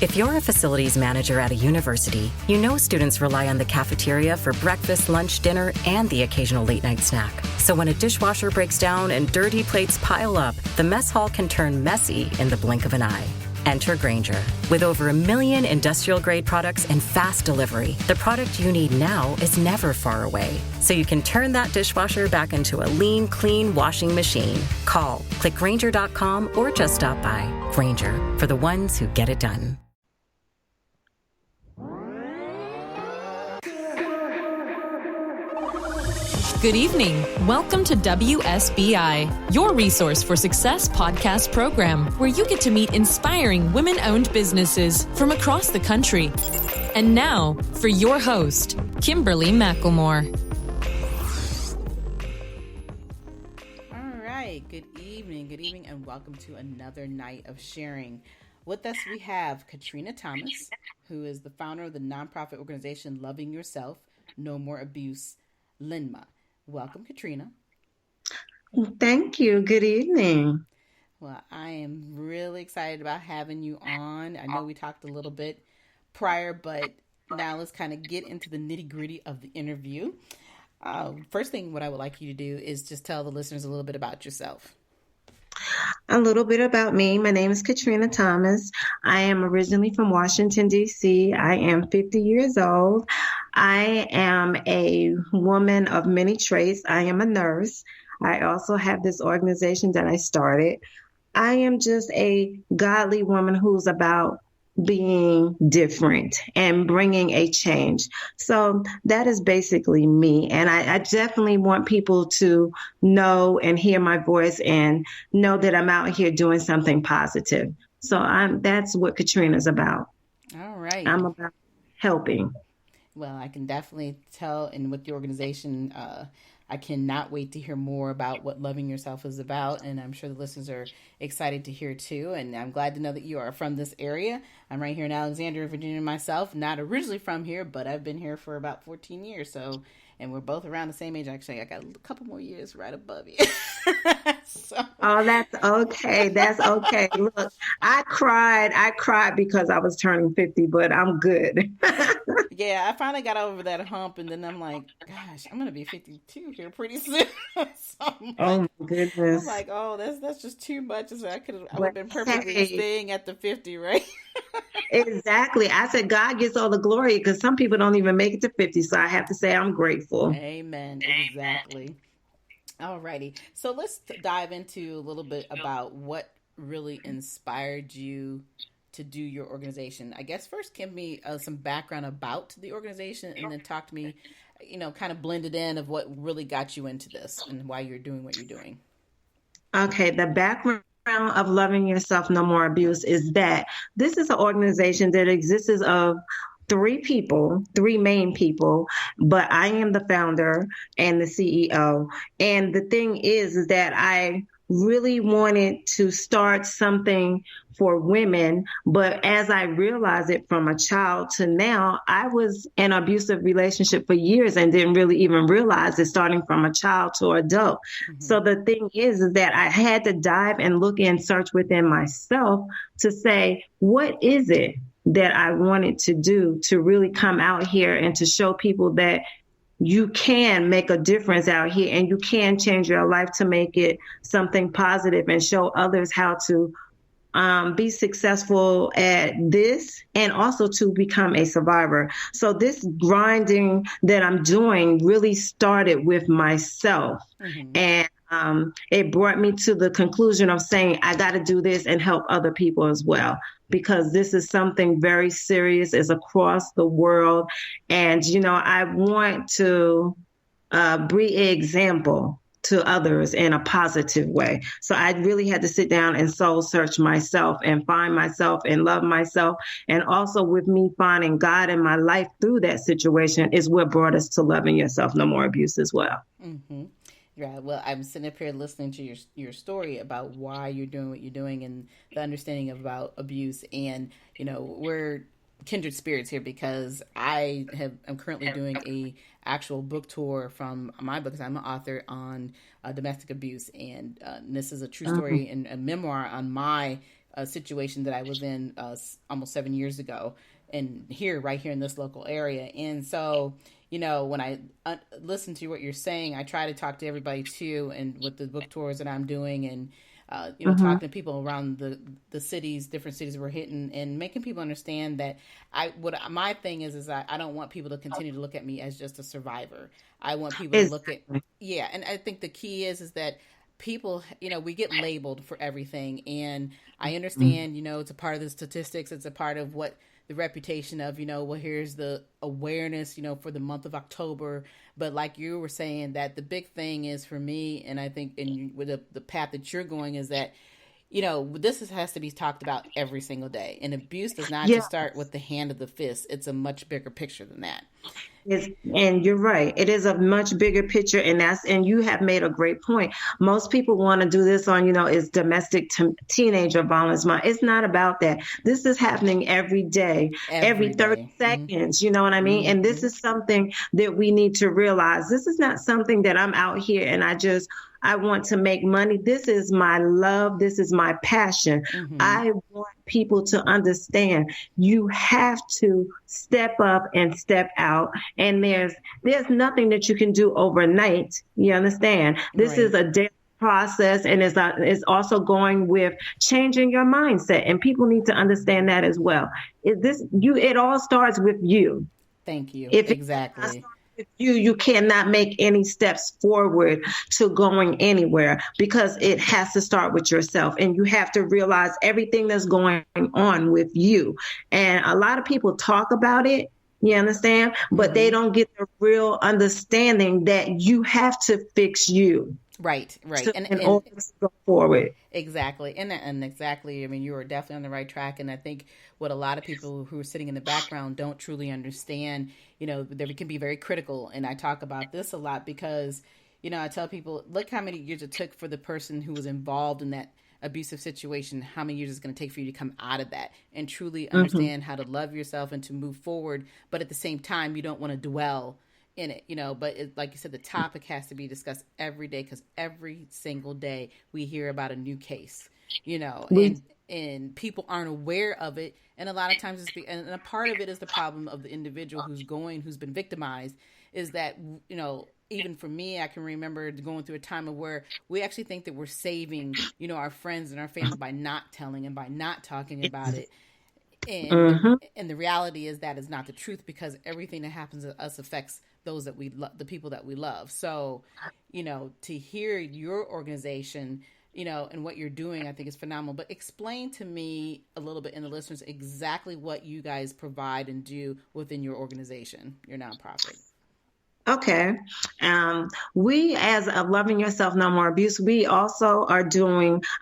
If you're a facilities manager at a university, you know students rely on the cafeteria for breakfast, lunch, dinner, and the occasional late-night snack. So when a dishwasher breaks down and dirty plates pile up, the mess hall can turn messy in the blink of an eye. Enter Grainger. With over 1 million industrial-grade products and fast delivery, the product you need now is never far away. So you can turn that dishwasher back into a lean, clean washing machine. Call, click Grainger.com, or just stop by. Grainger, for the ones who get it done. Good evening. Welcome to WSBI, your resource for success podcast program, where you get to meet inspiring women-owned businesses from across the country. And now, for your host, Kimberly McElmore. All right. Good evening, and welcome to another night of sharing. With us, we have Katrina Thomas, who is the founder of the nonprofit organization Loving Yourself, No More Abuse, LYNMA. Welcome, Katrina. Thank you. Good evening. Well, I am really excited about having you on. I know we talked a little bit prior, but now let's kind of get into the nitty-gritty of the interview. First thing, what I would like you to do is just tell the listeners a little bit about yourself. A little bit about me. My name is Katrina Thomas. I am originally from Washington, D.C. I am 50 years old. I am a woman of many traits. I am a nurse. I also have this organization that I started. I am just a godly woman who's about being different and bringing a change. So that is basically me. And I definitely want people to know and hear my voice and know that I'm out here doing something positive. So that's what Katrina's about. All right. I'm about helping. Well, I can definitely tell, and with the organization, I cannot wait to hear more about what Loving Yourself is about, and I'm sure the listeners are excited to hear too, and I'm glad to know that you are from this area. I'm right here in Alexandria, Virginia myself, not originally from here, but I've been here for about 14 years, and we're both around the same age. Actually, I got a couple more years right above you. Oh, that's okay. That's okay. Look, I cried because I was turning 50, but I'm good. Yeah, I finally got over that hump, and then I'm like, gosh, I'm gonna be 52 here pretty soon. Oh my goodness! I'm like, oh, that's just too much. So I would have been perfectly staying at the 50, right? Exactly. I said God gets all the glory because some people don't even make it to 50. So I have to say I'm grateful. Amen. Exactly. All righty. So let's dive into a little bit about what really inspired you to do your organization. I guess first give me some background about the organization, and then talk to me, kind of blended in of what really got you into this and why you're doing what you're doing. Okay. The background of Loving Yourself, No More Abuse is that this is an organization that exists of three main people, but I am the founder and the CEO. And the thing is that I really wanted to start something for women, but as I realized it from a child to now, I was in an abusive relationship for years and didn't really even realize it, starting from a child to adult. Mm-hmm. So the thing is that I had to dive and look and search within myself to say, what is it that I wanted to do to really come out here and to show people that you can make a difference out here and you can change your life to make it something positive and show others how to be successful at this and also to become a survivor. So this grinding that I'm doing really started with myself. Mm-hmm. And it brought me to the conclusion of saying, I got to do this and help other people as well, because this is something very serious. It's across the world. And, I want to be an example to others in a positive way. So I really had to sit down and soul search myself and find myself and love myself. And also with me finding God in my life through that situation is what brought us to Loving Yourself, No More Abuse as well. Mm-hmm. Yeah, well, I'm sitting up here listening to your story about why you're doing what you're doing and the understanding about abuse. And, we're kindred spirits here because I'm currently doing a actual book tour from my book, because I'm an author on domestic abuse. And this is a true story and a memoir on my situation that I was in almost 7 years ago, and right here in this local area. And so, when I listen to what you're saying, I try to talk to everybody too, and with the book tours that I'm doing, and talking to people around the cities, different cities we're hitting, and making people understand that my thing is I don't want people to continue to look at me as just a survivor. I want people to look at, and I think the key is that people, we get labeled for everything, and I understand, it's a part of the statistics, it's a part of what the reputation of, here's the awareness, for the month of October. But like you were saying, that the big thing is for me, and I think with the path that you're going, is that, this has to be talked about every single day. And abuse does not just start with the hand of the fist. It's a much bigger picture than that. And you're right. It is a much bigger picture, and you have made a great point. Most people want to do this on, is domestic teenager violence. It's not about that. This is happening every day, every 30 seconds. You know what I mean? And this is something that we need to realize. This is not something that I'm out here and I want to make money. This is my love. This is my passion. I want people to understand you have to step up and step out. And there's nothing that you can do overnight. You understand? This is a daily process, and it's also going with changing your mindset. And people need to understand that as well. It all starts with you. Thank you. Exactly. You cannot make any steps forward to going anywhere, because it has to start with yourself, and you have to realize everything that's going on with you. And a lot of people talk about it, you understand, but they don't get the real understanding that you have to fix you. Right. In order to go forward. Exactly. And exactly. I mean, you are definitely on the right track. And I think what a lot of people who are sitting in the background don't truly understand, they can be very critical. And I talk about this a lot because, I tell people, look how many years it took for the person who was involved in that abusive situation, how many years it's going to take for you to come out of that and truly understand how to love yourself and to move forward. But at the same time, you don't want to dwell in it, but like you said, the topic has to be discussed every day, because every single day we hear about a new case, and people aren't aware of it. And a lot of times and a part of it is the problem of the individual who's been victimized, is that, even for me, I can remember going through a time of where we actually think that we're saving, our friends and our family by not telling and by not talking about it. And the reality is that is not the truth, because everything that happens to us affects those that we love, the people that we love. So, to hear your organization, and what you're doing, I think is phenomenal. But explain to me a little bit, and the listeners, exactly what you guys provide and do within your organization, your nonprofit. Okay. We, as of Loving Yourself No More Abuse, we also are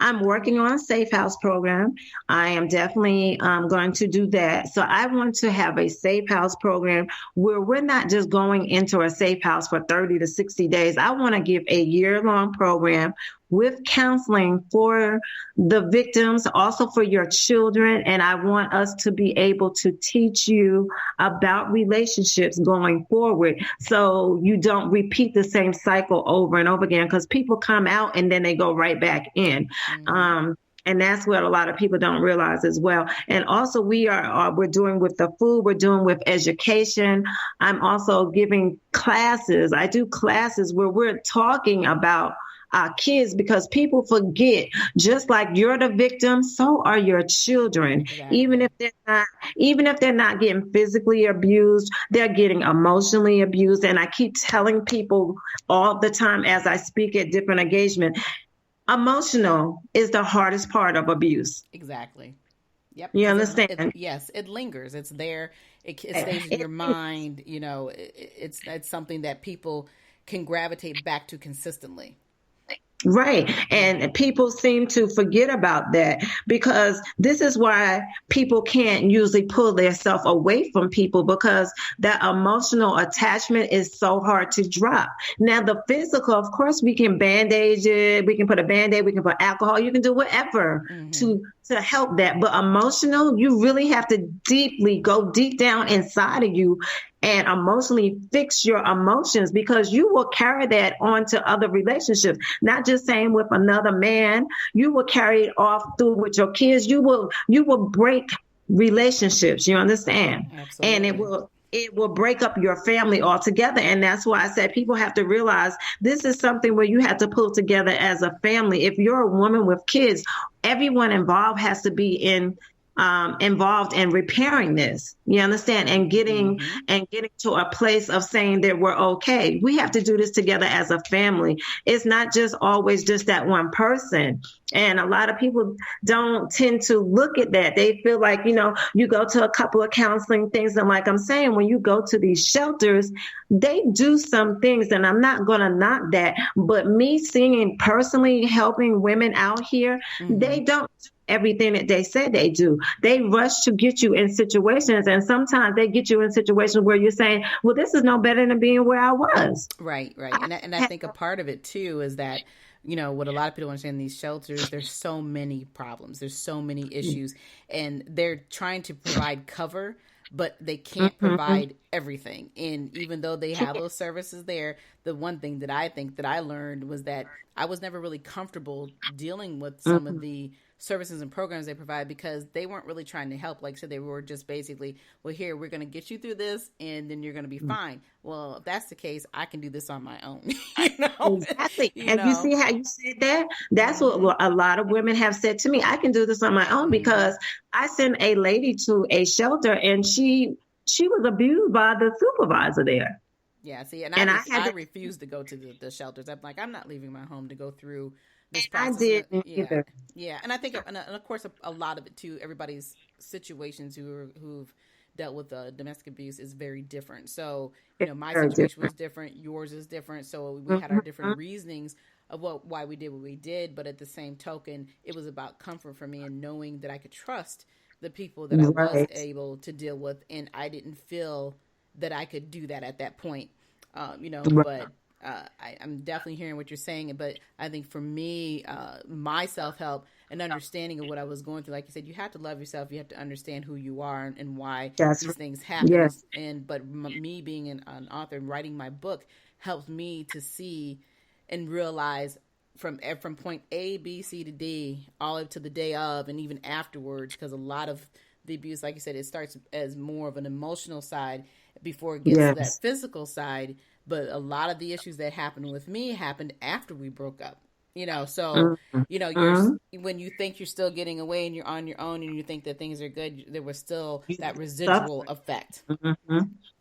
I'm working on a safe house program. I am definitely going to do that. So I want to have a safe house program where we're not just going into a safe house for 30 to 60 days. I want to give a year-long program with counseling for the victims, also for your children. And I want us to be able to teach you about relationships going forward, so you don't repeat the same cycle over and over again, because people come out and then they go right back in. And that's what a lot of people don't realize as well. And also we're doing with the food, we're doing with education. I'm also giving classes. I do classes where we're talking about our kids, because people forget, just like you're the victim, so are your children. Exactly. Even if they're not getting physically abused, they're getting emotionally abused. And I keep telling people all the time as I speak at different engagements, emotional is the hardest part of abuse. Exactly. Yep. You understand? Yes, it lingers. It's there. It stays in your mind. It's something that people can gravitate back to consistently. Right. And people seem to forget about that, because this is why people can't usually pull themselves away from people, because that emotional attachment is so hard to drop. Now, the physical, of course, we can bandage it. We can put a Band-Aid. We can put alcohol. You can do whatever to to help that. But emotional, you really have to go deep down inside of you and emotionally fix your emotions, because you will carry that on to other relationships, not just saying with another man. You will carry it off through with your kids. You will break relationships, you understand? Absolutely. And it will break up your family altogether. And that's why I said people have to realize this is something where you have to pull together as a family. If you're a woman with kids, everyone involved has to be involved in repairing this. You understand? And getting to a place of saying that we're okay. We have to do this together as a family. It's not just always just that one person. And a lot of people don't tend to look at that. They feel like, you go to a couple of counseling things. And like I'm saying, when you go to these shelters, they do some things, and I'm not going to knock that. But me seeing personally helping women out here, they don't do everything that they say they do. They rush to get you in situations, and sometimes they get you in situations where you're saying, well, this is no better than being where I was. Right. And I think a part of it too is that, what a lot of people understand in these shelters, there's so many problems, there's so many issues, and they're trying to provide cover, but they can't provide everything. And even though they have those services there, the one thing that I think that I learned was that I was never really comfortable dealing with some of the services and programs they provide, because they weren't really trying to help. Like I said, they were just basically, well, here, we're going to get you through this and then you're going to be fine. Well, if that's the case, I can do this on my own. Exactly. And you see how you said that? That's what a lot of women have said to me. I can do this on my own, because I sent a lady to a shelter and she was abused by the supervisor there. Yeah, see, and I refused to go to the shelters. I'm like, I'm not leaving my home to go through this process. I didn't either. Yeah, and I think, and of course, a lot of it too, everybody's situations who've dealt with domestic abuse is very different. So, my situation was different, yours is different. So we had our different reasonings of why we did what we did. But at the same token, it was about comfort for me and knowing that I could trust the people that I was able to deal with. And I didn't feel that I could do that at that point, but I'm definitely hearing what you're saying. But I think for me, my self-help and understanding of what I was going through, like you said, you have to love yourself. You have to understand who you are and why these things happen. Yes. But me being an author and writing my book helped me to see and realize from point A, B, C to D, all up to the day of, and even afterwards, because a lot of the abuse, like you said, it starts as more of an emotional side before it gets to that physical side. But a lot of the issues that happened with me happened after we broke up. So, you're, when you think you're still getting away and you're on your own and you think that things are good, there was still that residual effect.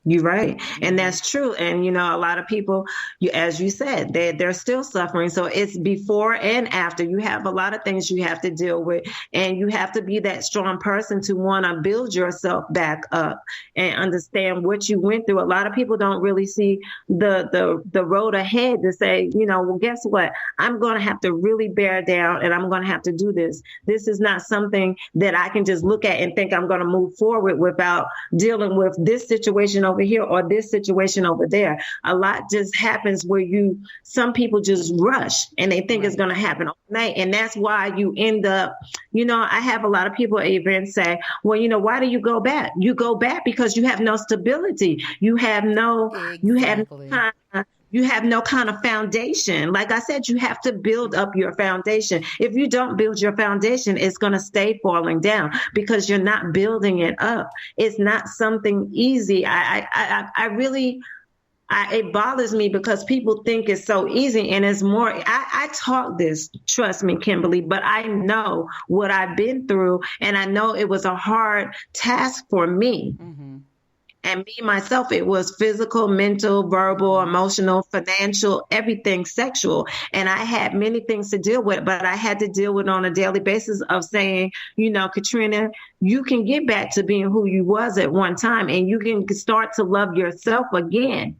You're right. And that's true. And, a lot of people, as you said, they're still suffering. So it's before and after. You have a lot of things you have to deal with, and you have to be that strong person to want to build yourself back up and understand what you went through. A lot of people don't really see the road ahead to say, well, guess what? I'm going to have to really bear down, and I'm going to have to do this. This is not something that I can just look at and think I'm going to move forward without dealing with this situation over here or this situation over there. A lot just happens where some people just rush and they think it's going to happen overnight. And that's why you end up, I have a lot of people even say, well, why do you go back? You go back because you have no stability. You have no kind of foundation. Like I said, you have to build up your foundation. If you don't build your foundation, it's going to stay falling down because you're not building it up. It's not something easy. It bothers me because people think it's so easy, and it's more. I taught this, trust me, Kimberly, but I know what I've been through, and I know it was a hard task for me. And me, myself, it was physical, mental, verbal, emotional, financial, everything sexual. And I had many things to deal with, but I had to deal with on a daily basis of saying, Katrina, you can get back to being who you was at one time, and you can start to love yourself again.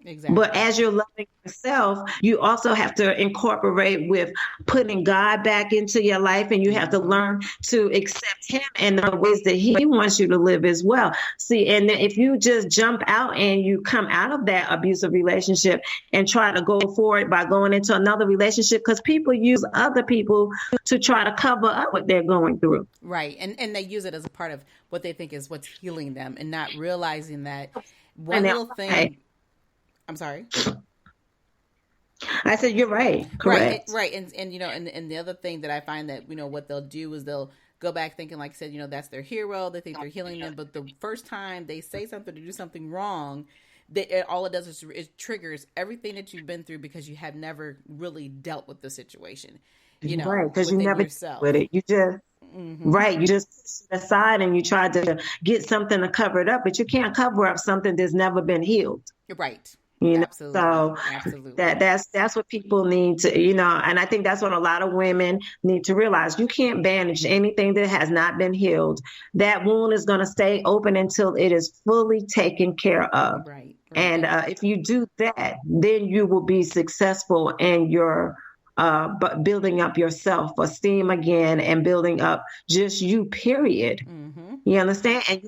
But Exactly. as you're loving yourself, you also have to incorporate with putting God back into your life, and you have to Mm-hmm. learn to accept Him in the ways that He wants you to live as well. See, and if you just jump out and you come out of that abusive relationship and try to go forward by going into another relationship, because people use other people to try to cover up what they're going through. Right. And they use it as a part of what they think is what's healing them, and not realizing that And one they're little right. thing. I'm sorry. I said, you're right. Right, Correct. right, and and the other thing that I find that what they'll do is they'll go back thinking, like I said, that's their hero. They think they're healing them, but the first time they say something or do something wrong, all it does is it triggers everything that you've been through, because you have never really dealt with the situation, Right. Because you within never deal with yourself. it. You just, right. You just push it aside and you try to get something to cover it up, but you can't cover up something that's never been healed. You're right. You know, Absolutely, so absolutely. that's what people need to, and I think that's what a lot of women need to realize. You can't bandage anything that has not been healed. That wound is going to stay open until it is fully taken care of. Right, right. And if you do that, then you will be successful in your but building up your self-esteem again, and building up just you, period. Mm-hmm. You understand? And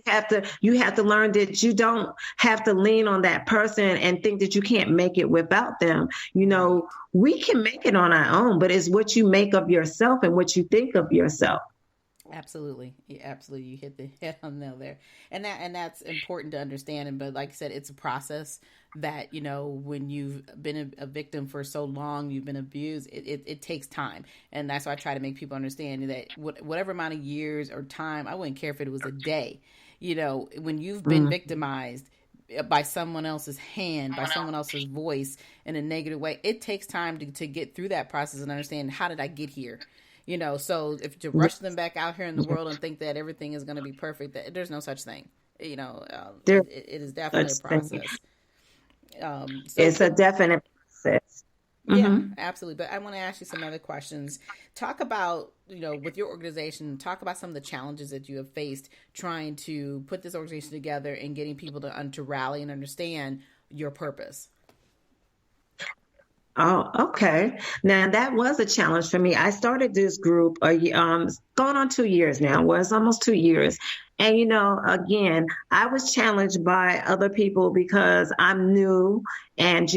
you have to learn that you don't have to lean on that person and think that you can't make it without them. Right. We can make it on our own, but it's what you make of yourself and what you think of yourself. Absolutely. Yeah, absolutely. You hit the head on the nail there. And that's important to understand. And but like I said, it's a process that, when you've been a victim for so long, you've been abused, it takes time. And that's why I try to make people understand that whatever amount of years or time, I wouldn't care if it was a day, when you've been victimized by someone else's hand, by someone else's voice in a negative way, it takes time to get through that process and understand, how did I get here? So if to rush them back out here in the world and think that everything is going to be perfect, there's no such thing. There's It is definitely a such thing. process. It's a definite process. Yeah, absolutely. But I want to ask you some other questions. Talk about, with your organization, talk about some of the challenges that you have faced trying to put this organization together and getting people to rally and understand your purpose. Oh, okay. Now that was a challenge for me. I started this group going on 2 years now. Well, it's almost 2 years. And again, I was challenged by other people because I'm new, and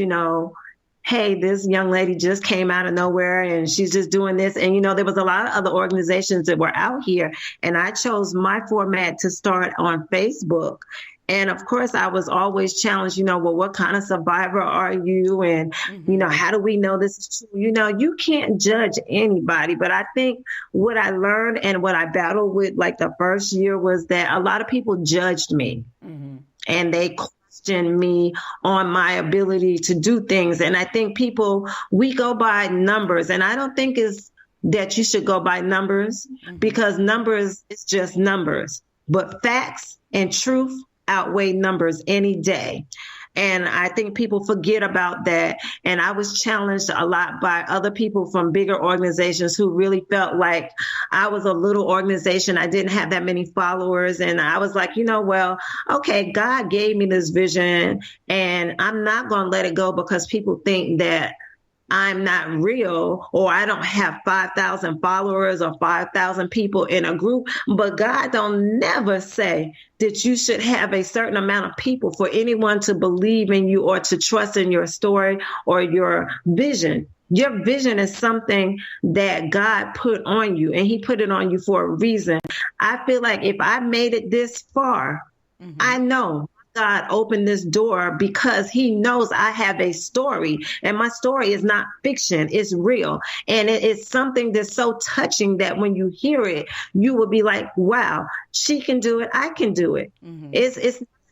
hey, this young lady just came out of nowhere and she's just doing this. And there was a lot of other organizations that were out here, and I chose my format to start on Facebook. And of course, I was always challenged, well, what kind of survivor are you? And, how do we know this is true? You can't judge anybody. But I think what I learned and what I battled with, like the first year, was that a lot of people judged me, and they questioned me on my ability to do things. And I think we go by numbers, and I don't think it's that you should go by numbers, because numbers is just numbers, but facts and truth outweigh numbers any day. And I think people forget about that. And I was challenged a lot by other people from bigger organizations who really felt like I was a little organization. I didn't have that many followers. And I was like, well, okay, God gave me this vision, and I'm not going to let it go because people think that I'm not real, or I don't have 5,000 followers or 5,000 people in a group. But God don't never say that you should have a certain amount of people for anyone to believe in you or to trust in your story or your vision. Your vision is something that God put on you, and He put it on you for a reason. I feel like if I made it this far, I know God opened this door because He knows I have a story, and my story is not fiction, it's real. And it is something that's so touching that when you hear it, you will be like, wow, she can do it, I can do it.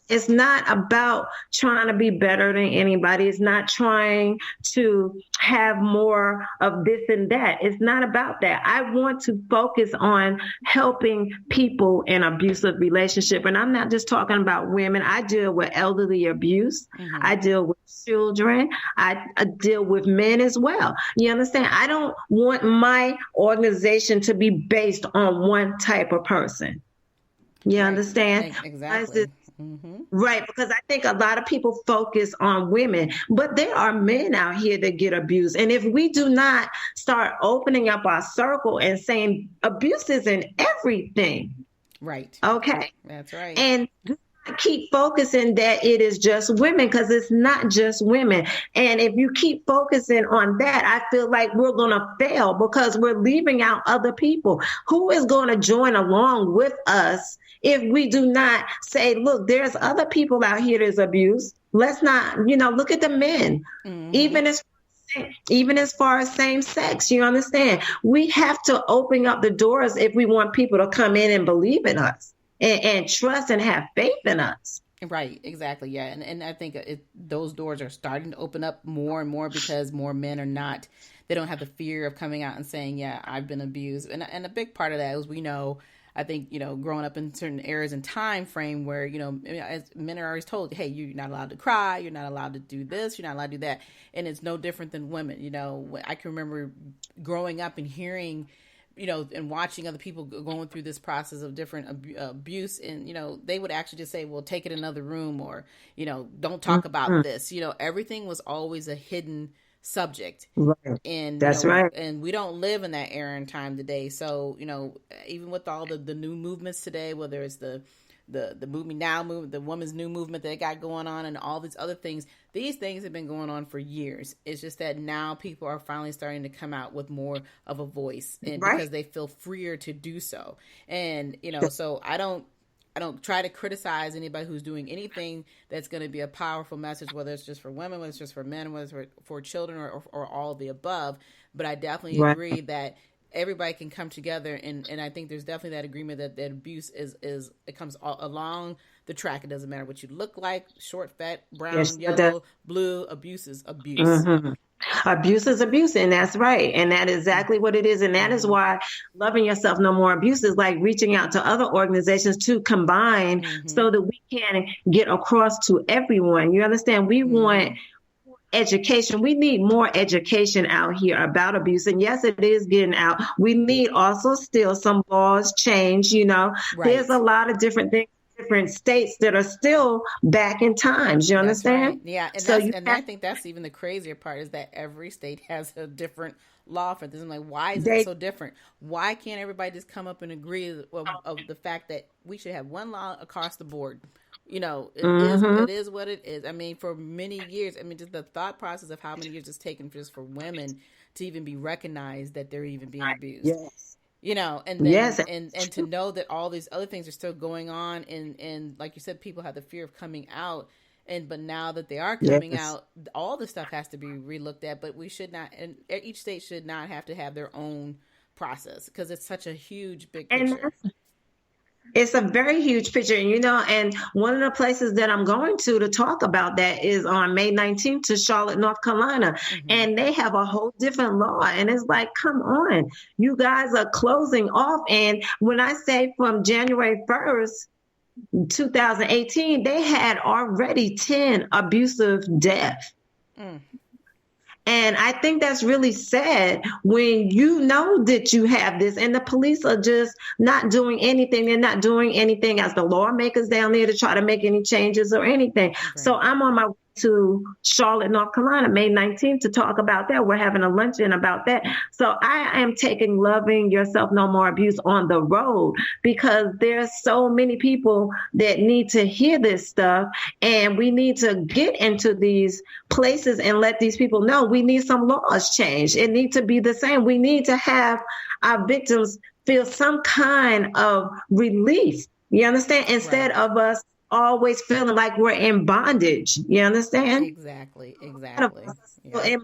It's not about trying to be better than anybody. It's not trying to have more of this and that. It's not about that. I want to focus on helping people in abusive relationship. And I'm not just talking about women. I deal with elderly abuse. I deal with children. I deal with men as well. You understand? I don't want my organization to be based on one type of person. You understand? Exactly. Right, because I think a lot of people focus on women, but there are men out here that get abused. And if we do not start opening up our circle and saying abuse isn't everything, Right. okay? That's right. And keep focusing that it is just women, because it's not just women. And if you keep focusing on that, I feel like we're going to fail because we're leaving out other people. Who is going to join along with us if we do not say, look, there's other people out here that's abused. Let's not, look at the men, even as far as same sex, you understand? We have to open up the doors if we want people to come in and believe in us. And trust and have faith in us. Right, exactly. Yeah. And I think those doors are starting to open up more and more because more men they don't have the fear of coming out and saying, yeah, I've been abused. And a big part of that is I think, growing up in certain eras and time frame where, as men are always told, hey, you're not allowed to cry. You're not allowed to do this. You're not allowed to do that. And it's no different than women. I can remember growing up and hearing and watching other people going through this process of different abuse, and, they would actually just say, well, take it in another room, or, don't talk about this. Everything was always a hidden subject. Right. And that's right. And we don't live in that era and time today. So, even with all the new movements today, whether it's the Move Me Now movement, the women's new movement that they got going on, and all these other things. These things have been going on for years. It's just that now people are finally starting to come out with more of a voice, and because they feel freer to do so. And so I don't try to criticize anybody who's doing anything that's going to be a powerful message, whether it's just for women, whether it's just for men, whether it's for children, or all of the above. But I definitely agree that everybody can come together, and I think there's definitely that agreement that abuse it comes all along the track. It doesn't matter what you look like, short, fat, brown, yellow, blue. Abuse is abuse. Mm-hmm. Abuse is abuse, and that's right. And that is exactly what it is. And that is why Loving Yourself No More Abuse is like reaching out to other organizations to combine so that we can get across to everyone. You understand? We want education. We need more education out here about abuse. And yes, it is getting out. We need also still some laws change, There's a lot of different things, different states that are still back in times. You understand? Right. Yeah. And I think that's even the crazier part is that every state has a different law for this. I'm like, why is it so different? Why can't everybody just come up and agree of the fact that we should have one law across the board? It is what it is. I mean, for many years, just the thought process of how many years it's taken just for women to even be recognized that they're even being abused. Yes. And then, and to know that all these other things are still going on, and like you said, people have the fear of coming out, but now that they are coming out, all the stuff has to be relooked at. But we should not, and each state should not have to have their own process because it's such a huge, big picture. It's a very huge picture, and one of the places that I'm going to talk about that is on May 19th to Charlotte, North Carolina. And they have a whole different law. And it's like, come on, you guys are closing off. And when I say from January 1st, 2018, they had already 10 abusive deaths. And I think that's really sad when you know that you have this and the police are just not doing anything. They're not doing anything as the lawmakers down there to try to make any changes or anything. Right. So I'm on my way to Charlotte, North Carolina, May 19th to talk about that. We're having a luncheon about that. So I am taking Loving Yourself No More Abuse on the road because there's so many people that need to hear this stuff, and we need to get into these places and let these people know we need some laws changed. It needs to be the same. We need to have our victims feel some kind of relief. You understand? Instead of us always feeling like we're in bondage. You understand? Exactly. In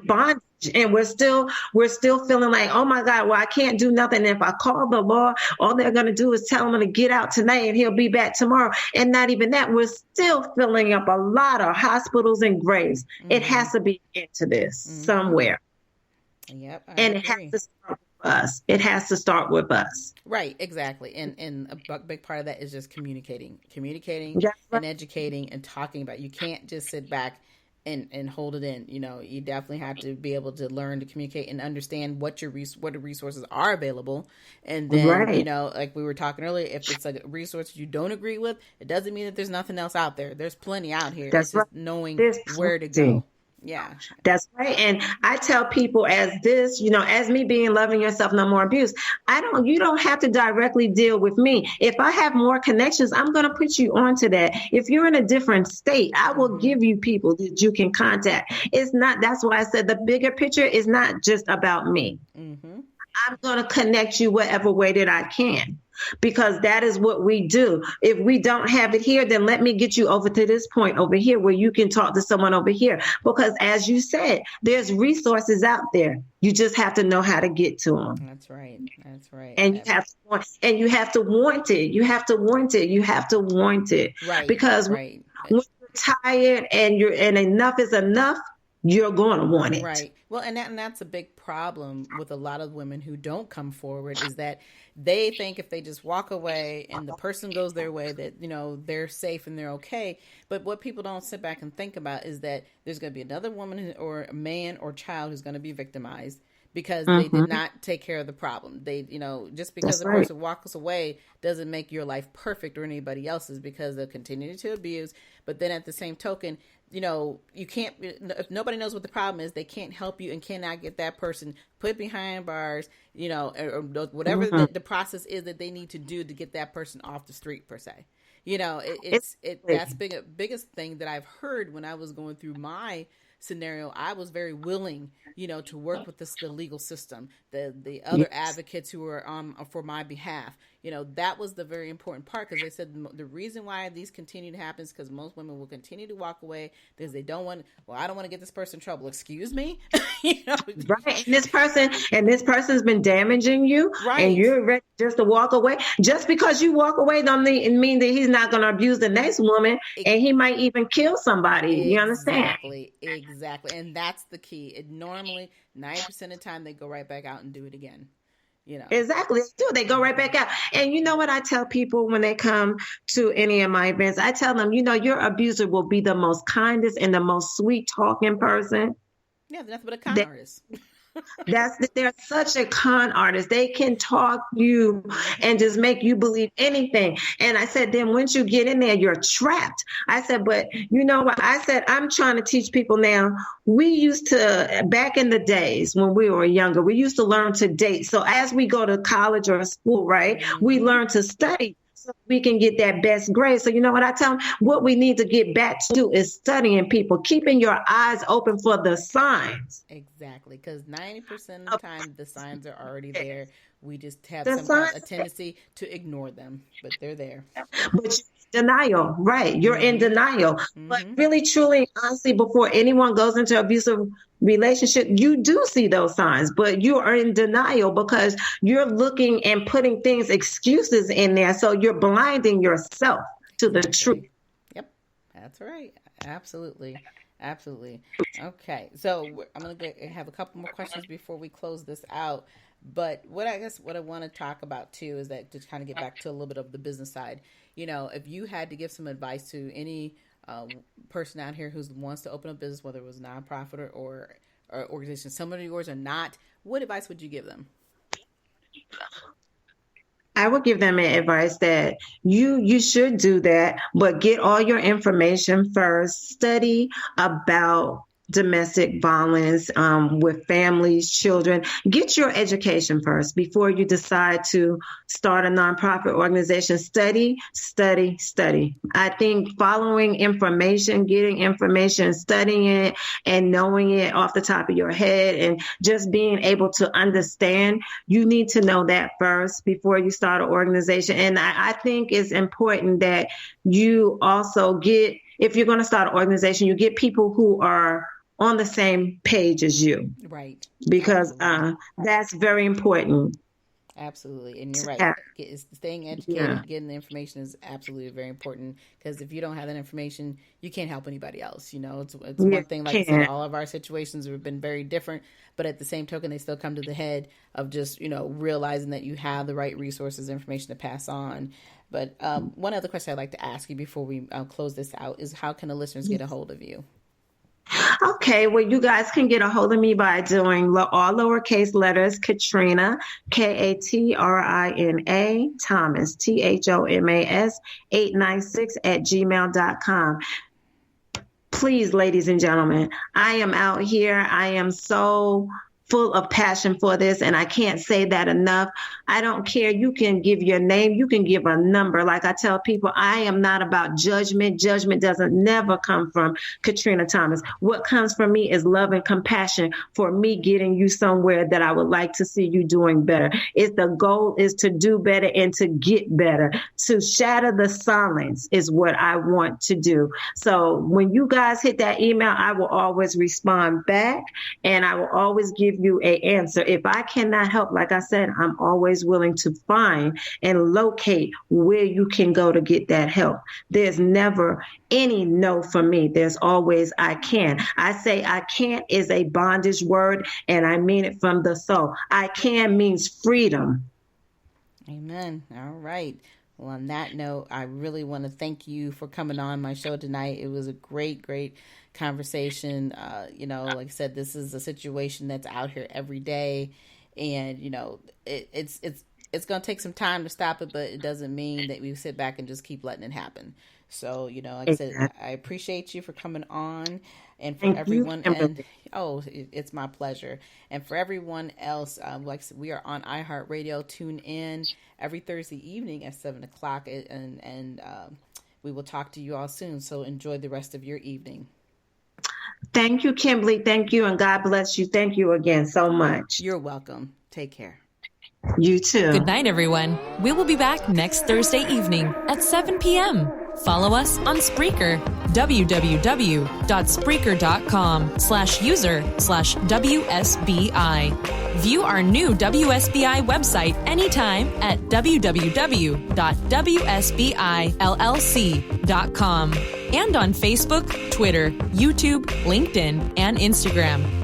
bondage, and we're still feeling like, oh my God, well, I can't do nothing. If I call the law, all they're going to do is tell him to get out tonight and he'll be back tomorrow. And not even that, we're still filling up a lot of hospitals and graves. It has to be into this somewhere. Yep. And it has to start with us. It has to start with us. Right, exactly. And a big part of that is just communicating Yes. and educating and talking about it. You can't just sit back and hold it in. You definitely have to be able to learn to communicate and understand what what the resources are available. And then, Right. like we were talking earlier, if it's a resource you don't agree with, it doesn't mean that there's nothing else out there. There's plenty out here. That's It's just right. knowing There's where to plenty. go. Yeah. That's right. And I tell people as me being Loving Yourself No More Abuse, you don't have to directly deal with me. If I have more connections, I'm going to put you onto that. If you're in a different state, I will give you people that you can contact. That's why I said the bigger picture is not just about me. Mm-hmm. I'm going to connect you whatever way that I can, because that is what we do. If we don't have it here, then let me get you over to this point over here where you can talk to someone over here. Because as you said, there's resources out there. You just have to know how to get to them. That's right. That's right. And you have to want it. You have to want it. You have to want it. Right. Because right. when you're tired and enough is enough, you're going to want it. Right. Well, and that's a big problem with a lot of women who don't come forward, is that they think if they just walk away and the person goes their way, that, they're safe and they're okay. But what people don't sit back and think about is that there's going to be another woman or a man or child who's going to be victimized because they did not take care of the problem. They, just because the person walks away doesn't make your life perfect or anybody else's, because they'll continue to abuse. But then at the same token, you can't, if nobody knows what the problem is, they can't help you and cannot get that person put behind bars, or whatever the process is that they need to do to get that person off the street per se. That's biggest thing that I've heard when I was going through my scenario. I was very willing, to work with the legal system, the other advocates who were for my behalf. That was the very important part, because they said the reason why these continue to happen is because most women will continue to walk away because they don't want. Well, I don't want to get this person in trouble. Excuse me. Right. And this person's been damaging you, right, and you're ready just to walk away. Just because you walk away don't mean that he's not going to abuse the next woman, and he might even kill somebody. You understand? Exactly. And that's the key. It normally 90% of the time they go right back out and do it again. Exactly. They go right back out. And you know what I tell people when they come to any of my events? I tell them, your abuser will be the most kindest and the most sweet talking person. Yeah, that's what a con artist. They're such a con artist. They can talk you and just make you believe anything. And I said, then once you get in there, you're trapped. I said, but you know what? I said, I'm trying to teach people now. We used to, back in the days when we were younger, we used to learn to date. So as we go to college or school, right, we learn to study so we can get that best grade. So you know what I tell them? What we need to get back to is studying people, keeping your eyes open for the signs. Exactly, because 90% of the time the signs are already there. We just have a tendency to ignore them, but they're there. But denial, right? You're in denial. But really, truly, honestly, before anyone goes into an abusive relationship, you do see those signs, but you are in denial because you're looking and putting excuses in there. So you're blinding yourself to the truth. Yep, that's right. Absolutely. Absolutely. Okay. So I'm going to have a couple more questions before we close this out. But what I want to talk about too is that, to kind of get back to a little bit of the business side, if you had to give some advice to any person out here who wants to open a business, whether it was nonprofit or organization, some of yours or not, what advice would you give them? I would give them advice that you should do that, but get all your information first. Study about domestic violence with families, children. Get your education first before you decide to start a nonprofit organization. Study. I think following information, getting information, studying it, and knowing it off the top of your head, and just being able to understand, you need to know that first before you start an organization. And I think it's important that you also if you're going to start an organization, you get people who are on the same page as you. Right. Because that's very important. Absolutely. And you're right. Staying educated, getting the information is absolutely very important, because if you don't have that information, you can't help anybody else. It's one thing, like I said, all of our situations have been very different, but at the same token, they still come to the head of just, realizing that you have the right resources, information to pass on. But one other question I'd like to ask you before we close this out is, how can the listeners get a hold of you? Okay, well, you guys can get a hold of me by doing all lowercase letters, Katrina, Katrina, Thomas, Thomas, 896 at gmail.com. Please, ladies and gentlemen, I am out here. I am so full of passion for this, and I can't say that enough. I don't care. You can give your name. You can give a number. Like I tell people, I am not about judgment. Judgment doesn't never come from Katrina Thomas. What comes from me is love and compassion for me getting you somewhere that I would like to see you doing better. It's the goal is to do better and to get better. To shatter the silence is what I want to do. So when you guys hit that email, I will always respond back, and I will always give you an answer. If I cannot help, like I said, I'm always willing to find and locate where you can go to get that help. There's never any no for me. There's always I can. I say I can't is a bondage word, and I mean it from the soul. I can means freedom. Amen. All right. Well, on that note, I really want to thank you for coming on my show tonight. It was a great conversation. Like I said, this is a situation that's out here every day, and it's going to take some time to stop it, but it doesn't mean that we sit back and just keep letting it happen. So, like I said, I appreciate you for coming on, and for everyone, it's my pleasure. And for everyone else, like I said, we are on iHeartRadio. Tune in every Thursday evening at 7:00, and we will talk to you all soon. So enjoy the rest of your evening. Thank you, Kimberly. Thank you, and God bless you. Thank you again so much. You're welcome. Take care. You too. Good night, everyone. We will be back next Thursday evening at 7 p.m. Follow us on Spreaker, www.spreaker.com/user/WSBI. View our new WSBI website anytime at www.wsbillc.com and on Facebook, Twitter, YouTube, LinkedIn, and Instagram.